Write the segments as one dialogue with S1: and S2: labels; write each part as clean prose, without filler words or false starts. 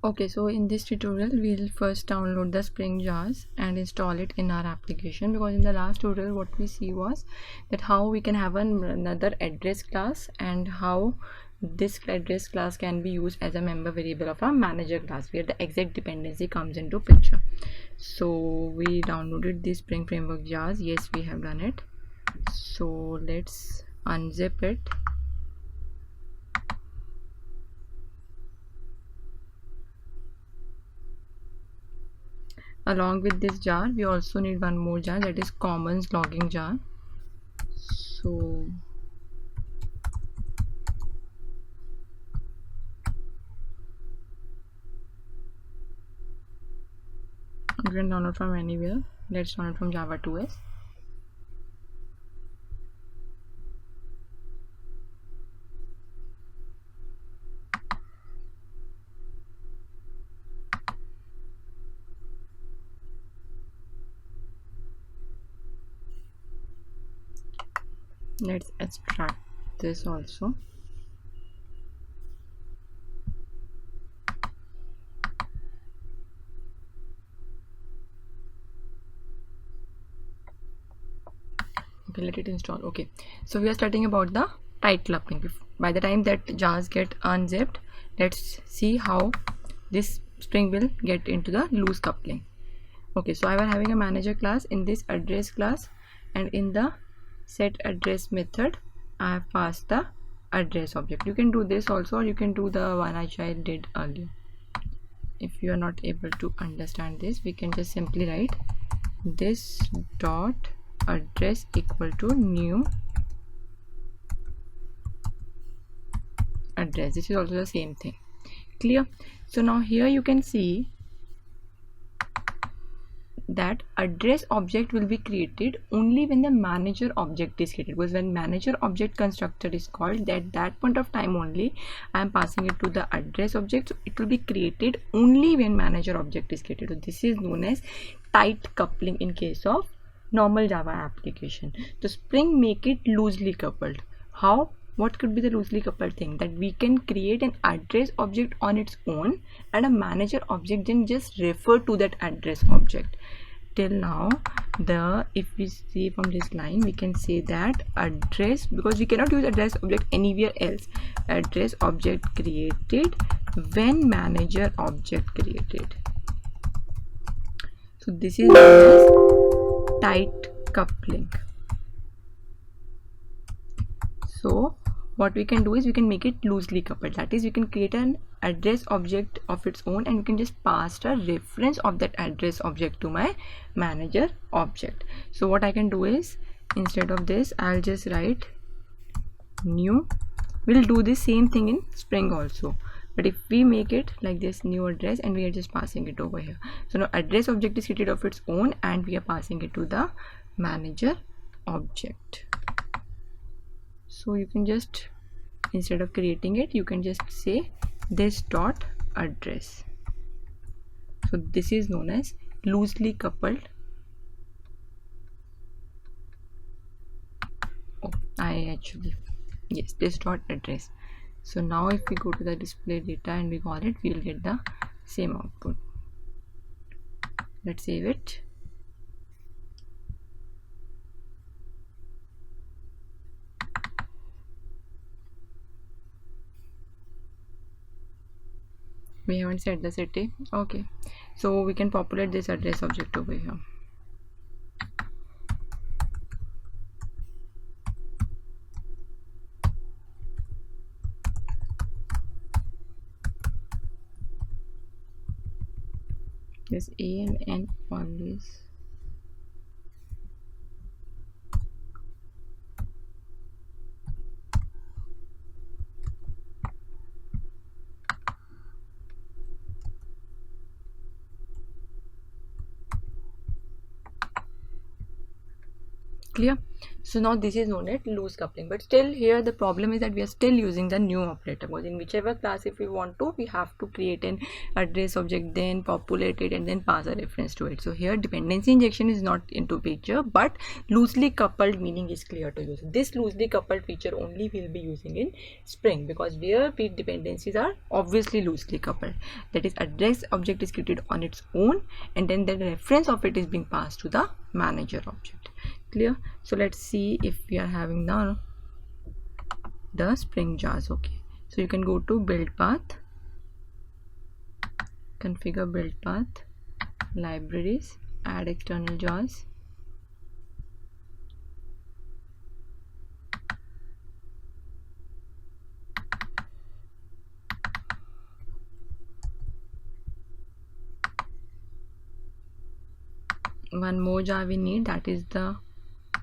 S1: Okay, so in this tutorial we'll first download the Spring jars and install it in our application, because in the last tutorial what we see was that how we can have another address class and how this address class can be used as a member variable of our manager class where the exact dependency comes into picture. So we downloaded the Spring framework jars. Yes, we have done it. So let's unzip it. Along with this jar we also need one more jar, that is commons logging jar. So you can download from anywhere. Let's download from Java 2s. Let's extract this also. Okay, let it install. Okay, so we are starting about the tight coupling. By the time that jars get unzipped, let's see how this Spring will get into the loose coupling. Okay, so I was having a manager class in this address class, and in the set address method I have passed the address object. You can do this also, or you can do the one which I did earlier. If you are not able to understand this, we can just simply write this dot address equal to new address. This is also the same thing. Clear? So now here you can see that address object will be created only when the manager object is created, because when manager object constructor is called, at that point of time only I am passing it to the address object, so it will be created only when manager object is created. So this is known as tight coupling in case of normal Java application. So Spring make it loosely coupled. How? What could be the loosely coupled thing? That we can create an address object on its own and a manager object then just refer to that address object. Till now, if we see from this line, we can say that address, because we cannot use address object anywhere else, address object created when manager object created. So this is known as tight coupling. So what we can do is we can make it loosely coupled, that is we can create an address object of its own and we can just pass a reference of that address object to my manager object. So what I can do is, instead of this I'll just write new. We'll do the same thing in Spring also, but if we make it like this, new address, and we are just passing it over here. So now address object is created of its own and we are passing it to the manager object. So you can just, instead of creating it, you can just say this dot address. So this is known as loosely coupled. Yes, this dot address. So now if we go to the display data and we call it, we will get the same output. Let's save it. We haven't set the city. Okay, so we can populate this address object over here. This A and N always. Clear? So now this is known as loose coupling, but still here the problem is that we are still using the new operator, because in whichever class if we want to, we have to create an address object, then populate it, and then pass a reference to it. So here dependency injection is not into picture, but loosely coupled meaning is clear to use. This loosely coupled feature only we'll be using in Spring, because where dependencies are obviously loosely coupled, that is address object is created on its own, and then the reference of it is being passed to the manager object. Clear? So let's see if we are having now the Spring jars. Okay, so you can go to build path, configure build path, libraries, add external jars. One more jar we need, that is the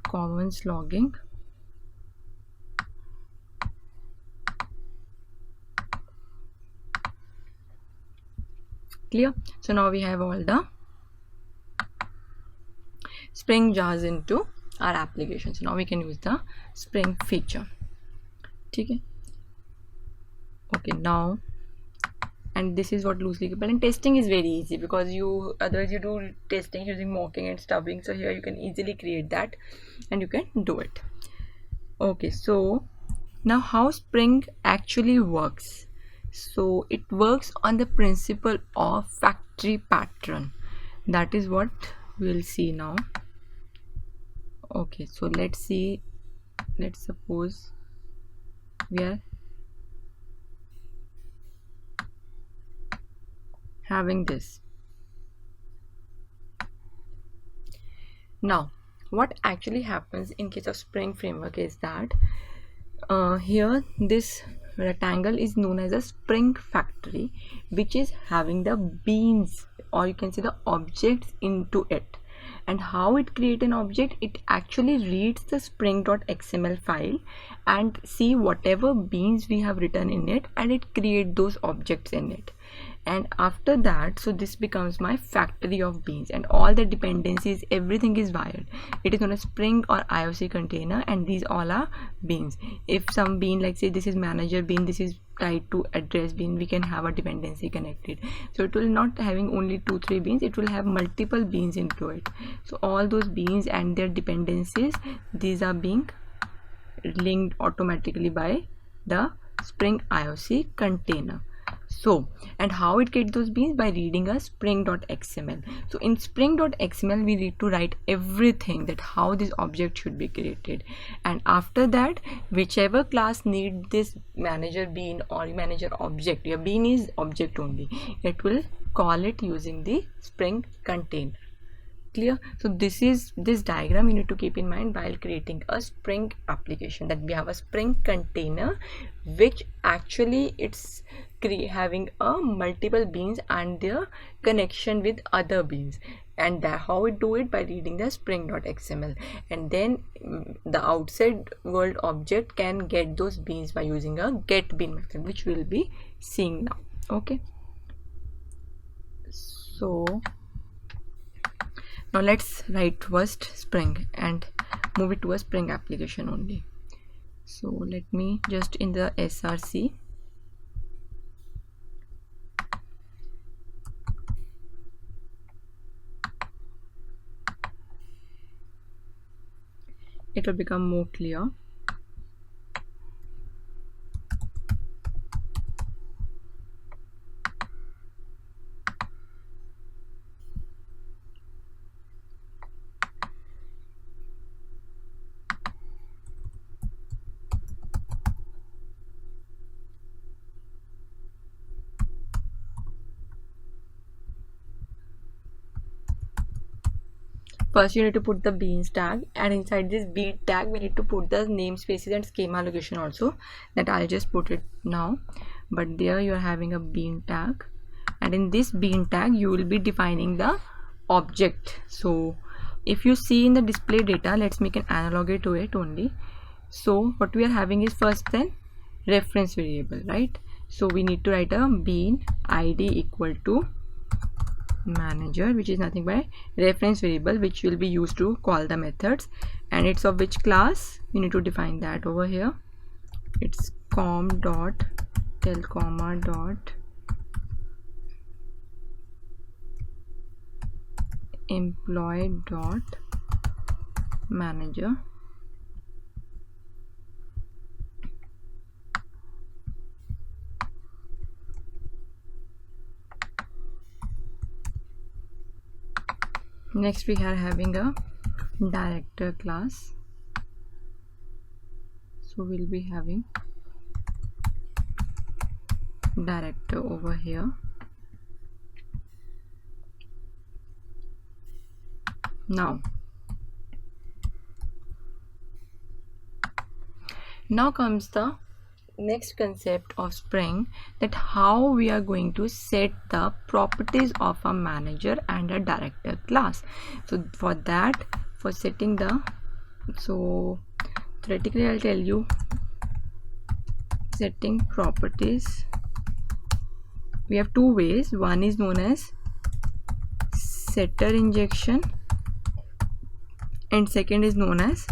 S1: commons logging. Clear? So now we have all the Spring jars into our application. So now we can use the Spring feature. Okay. Okay, now, and this is what loosely coupled, and testing is very easy, because you otherwise you do testing using mocking and stubbing. So here you can easily create that and you can do it. Okay, so now how Spring actually works. So it works on the principle of factory pattern. That is what we'll see now. Okay, so let's see, let's suppose we are having this. Now what actually happens in case of Spring framework is that here this rectangle is known as a Spring factory, which is having the beans, or you can say the objects into it. And how it create an object, it actually reads the spring.xml file and see whatever beans we have written in it, and it create those objects in it. And after that, so this becomes my factory of beans, and all the dependencies, everything is wired. It is on a Spring or IOC container, and these all are beans. If some bean, like say this is manager bean, this is tied to address bean, we can have a dependency connected. So it will not having only 2-3 beans, it will have multiple beans into it. So all those beans and their dependencies, these are being linked automatically by the Spring IOC container. So, and how it gets those beans? By reading a spring.xml. So in spring.xml we need to write everything, that how this object should be created, and after that whichever class need this manager bean or manager object, your bean is object only, it will call it using the Spring container. Clear? So this is this diagram you need to keep in mind while creating a Spring application, that we have a Spring container which actually it's having a multiple beans and their connection with other beans, and how it do it by reading the spring.xml, and then the outside world object can get those beans by using a get bean method, which we'll be seeing now. Okay, so now let's write first Spring and move it to a Spring application only. So let me just in the src it will become more clear. First you need to put the beans tag, and inside this bean tag we need to put the namespaces and schema location also, that I'll just put it now. But there you are having a bean tag, and in this bean tag you will be defining the object. So if you see in the display data, let's make an analogy to it only. So what we are having is first then reference variable, right? So we need to write a bean id equal to manager, which is nothing but reference variable which will be used to call the methods, and it's of which class we need to define that over here. It's com dot telcomma dot employee dot manager. Next we are having a director class, so we'll be having director over here. Now comes the next concept of Spring, that how we are going to set the properties of a manager and a director class. So for that, for setting the, so theoretically I'll tell you, setting properties, we have two ways. One is known as setter injection and second is known as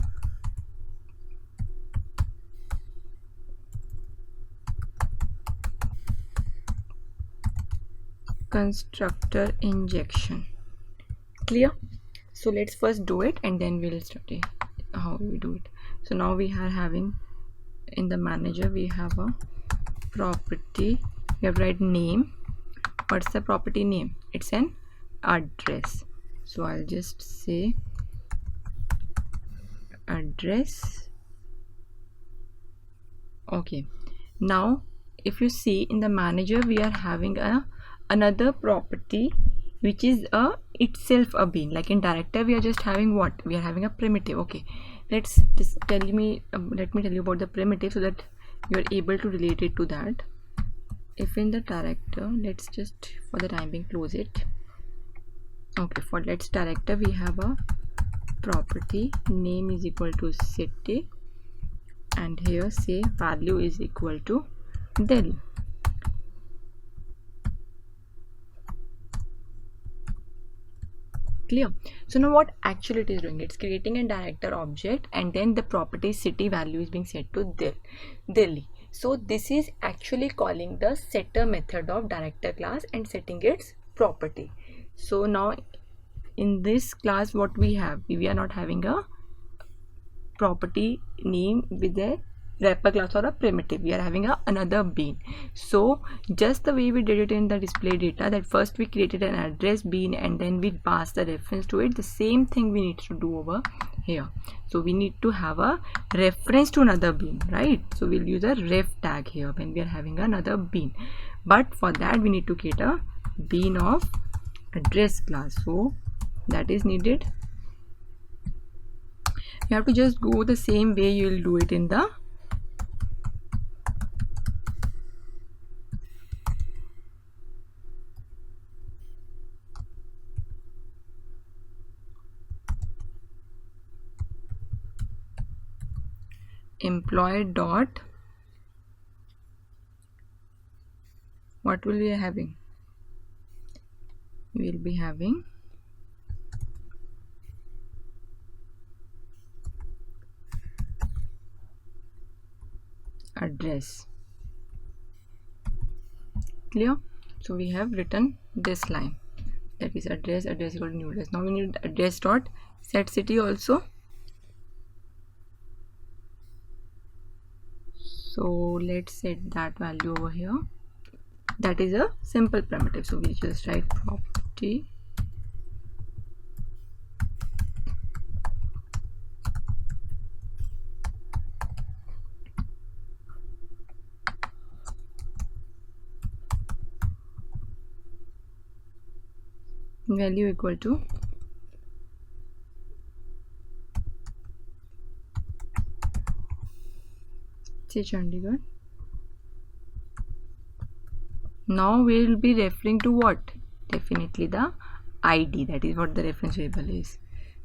S1: constructor injection. Clear? So let's first do it and then we'll study how we do it. So now we are having, in the manager we have a property, we have to write name. What's the property name? It's an address, so I'll just say address. Okay, now if you see in the manager we are having another property which is itself a bean. Like in director we are just having what? We are having a primitive. Okay, let's just let me tell you about the primitive so that you are able to relate it to that. If in the director, let's just for the time being close it. Okay, for let's director we have a property name is equal to city and here say value is equal to del. Clear? So now what actually it is doing, it's creating a director object and then the property city value is being set to Delhi. So this is actually calling the setter method of director class and setting its property. So now in this class what we have, we are not having a property name with a wrapper class or a primitive, we are having another bean. So just the way we did it in the display data, that first we created an address bean and then we passed the reference to it, the same thing we need to do over here. So we need to have a reference to another bean, right? So we'll use a ref tag here when we are having another bean, but for that we need to create a bean of address class, so that is needed. You have to just go the same way you will do it in the employee dot, what will we be having? We will be having address. Clear? So we have written this line, that is address equal to new address. Now we need address dot set city also. So let's set that value over here. That is a simple primitive, so we just write property value equal to say Chandigarh. Now we will be referring to what? Definitely the ID, that is what the reference variable is.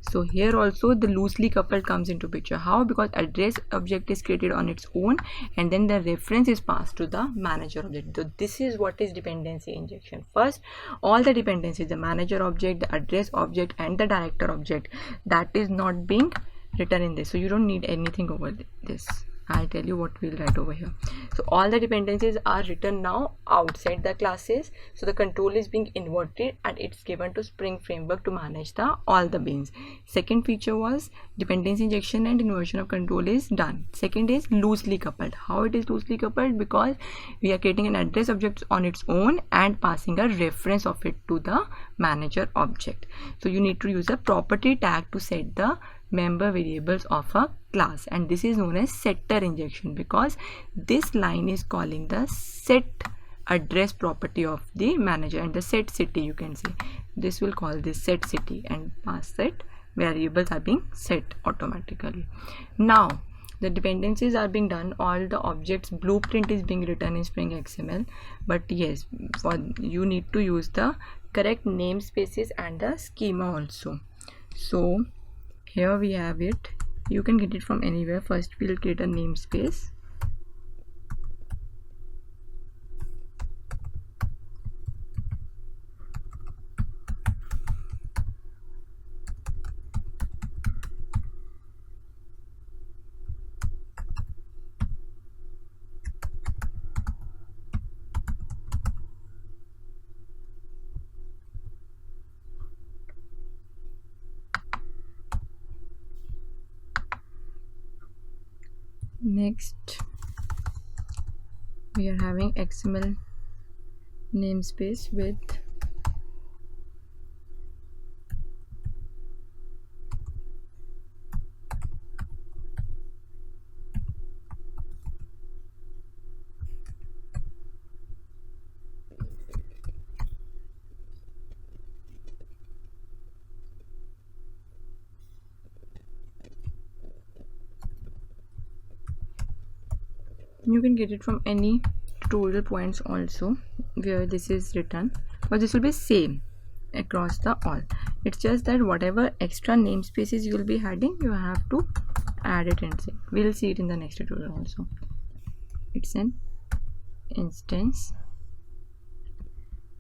S1: So here also the loosely coupled comes into picture. How? Because address object is created on its own and then the reference is passed to the manager object. So this is what is dependency injection. First, all the dependencies, the manager object, the address object and the director object, that is not being written in this. So you don't need anything over this. I'll tell you what we'll write over here. So all the dependencies are written now outside the classes. So the control is being inverted and it's given to Spring Framework to manage the all the beans. Second feature was dependency injection and inversion of control is done. Second is loosely coupled. How it is loosely coupled? Because we are creating an address object on its own and passing a reference of it to the manager object. So you need to use a property tag to set the member variables of a class, and this is known as setter injection because this line is calling the set address property of the manager and the set city. You can say this will call this set city and pass set variables are being set automatically. Now the dependencies are being done, all the objects blueprint is being written in Spring XML, but yes, for you need to use the correct namespaces and the schema also. So here we have it. You can get it from anywhere. First we'll create a namespace. Next we are having XML namespace with you can get it from any tutorial points also where this is written, but this will be same across the all. It's just that whatever extra namespaces you will be adding, you have to add it and see. We'll see it in the next tutorial also. It's an instance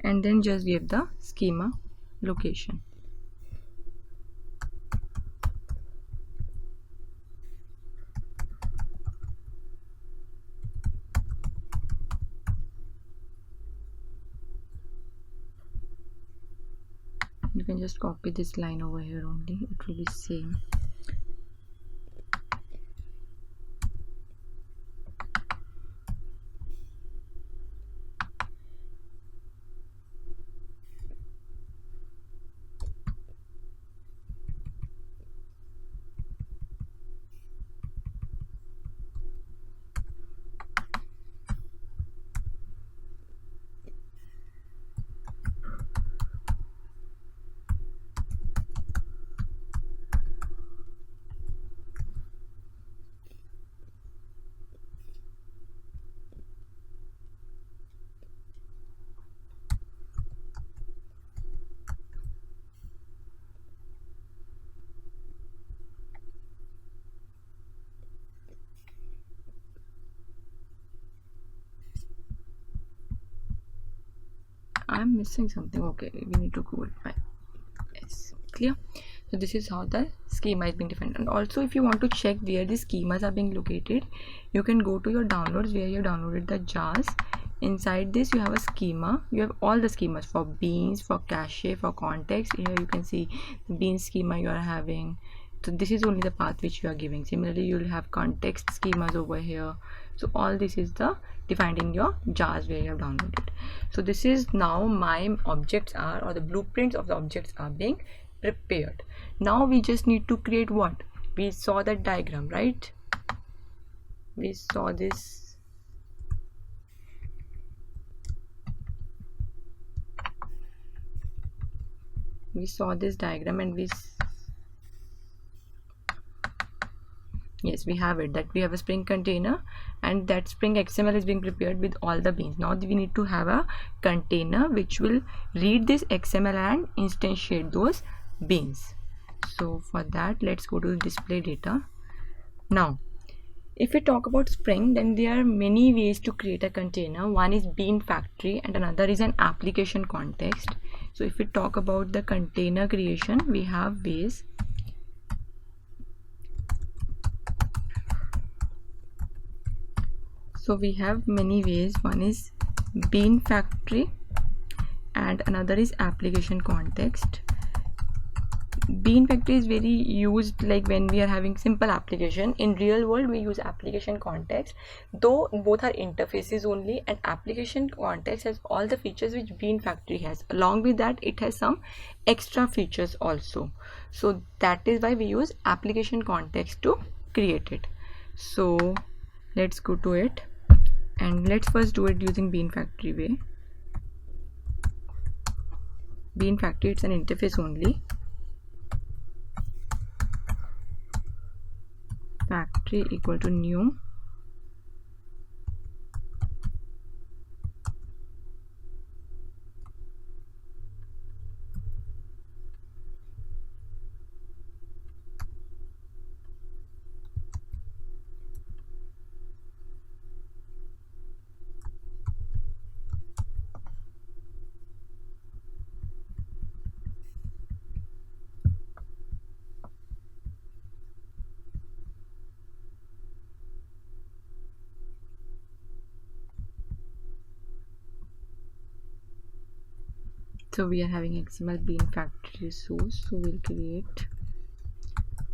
S1: and then just give the schema location. You can just copy this line over here only, it will be same. I'm missing something. Okay, we need to go it. Yes, clear. So this is how the schema is being defined. And also if you want to check where the schemas are being located, you can go to your downloads where you downloaded the jars. Inside this you have a schema. You have all the schemas for beans, for cache, for context. Here you can see the bean schema you are having. So this is only the path which you are giving. Similarly you will have context schemas over here. So all this is the defined in your jars where you have downloaded. So this is now my objects are, or the blueprints of the objects are being prepared. Now we just need to create what? We saw that diagram, right? We saw this. We saw this diagram and yes, we have it, that we have a Spring container and that Spring XML is being prepared with all the beans. Now we need to have a container which will read this XML and instantiate those beans. So for that, let's go to display data. Now if we talk about Spring, then there are many ways to create a container. One is bean factory and another is an application context. So if we talk about the container creation, we have ways. So we have many ways. One is bean factory and another is application context. Bean factory is very used like when we are having simple application. In real world we use application context, though both are interfaces only, and application context has all the features which bean factory has. Along with that, it has some extra features also. So that is why we use application context to create it. So let's go to it, and let's first do it using bean factory way. Bean factory, it's an interface only. Factory equal to new So we are having XML bean factory resource, so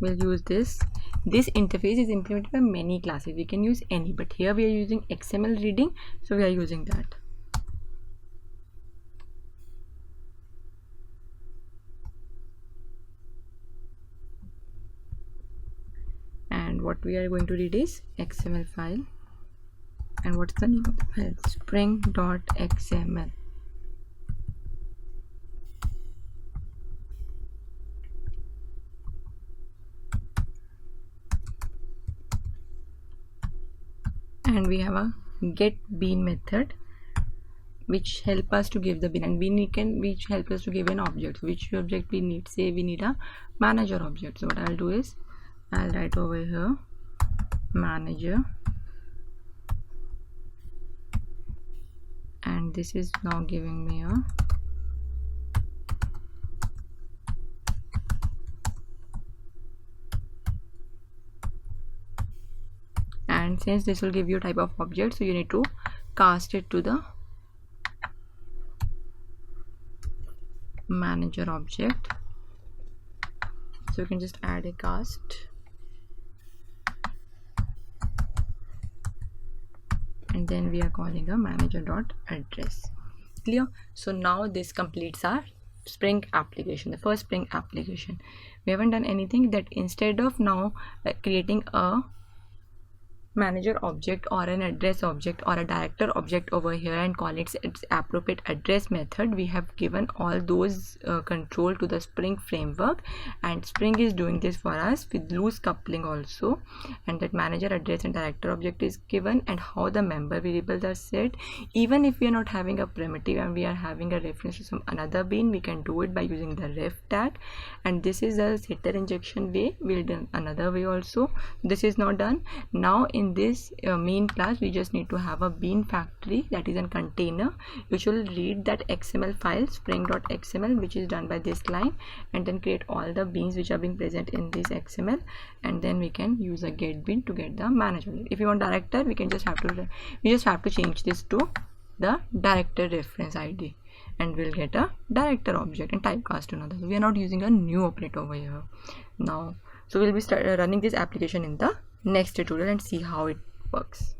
S1: we'll use this. This interface is implemented by many classes, we can use any, but here we are using XML reading, so we are using that. And what we are going to read is XML file, and what's the name of the file? Spring.xml. And we have a get bean method which help us to give the bean, and which help us to give an object. Which object we need? Say we need a manager object. So what I'll do is I'll write over here manager, and this is now giving me a and since this will give you type of object, so you need to cast it to the manager object. So you can just add a cast, and then we are calling a manager.address. Clear? So now this completes our Spring application, the first Spring application. We haven't done anything. That instead of now creating a manager object or an address object or a director object over here and call it its appropriate address method, we have given all those control to the Spring framework, and Spring is doing this for us with loose coupling also, and that manager address and director object is given, and how the member variables are set. Even if we are not having a primitive and we are having a reference to some another bean, we can do it by using the ref tag. And this is a setter injection way. We'll do another way also. This is not done. Now in this main class, we just need to have a bean factory, that is a container which will read that XML file spring.xml, which is done by this line, and then create all the beans which are being present in this XML, and then we can use a get bean to get the manager. If you want director, we just have to change this to the director reference ID, and we'll get a director object and typecast another. So we are not using a new operator over here now. So we'll be running this application in the next tutorial and see how it works.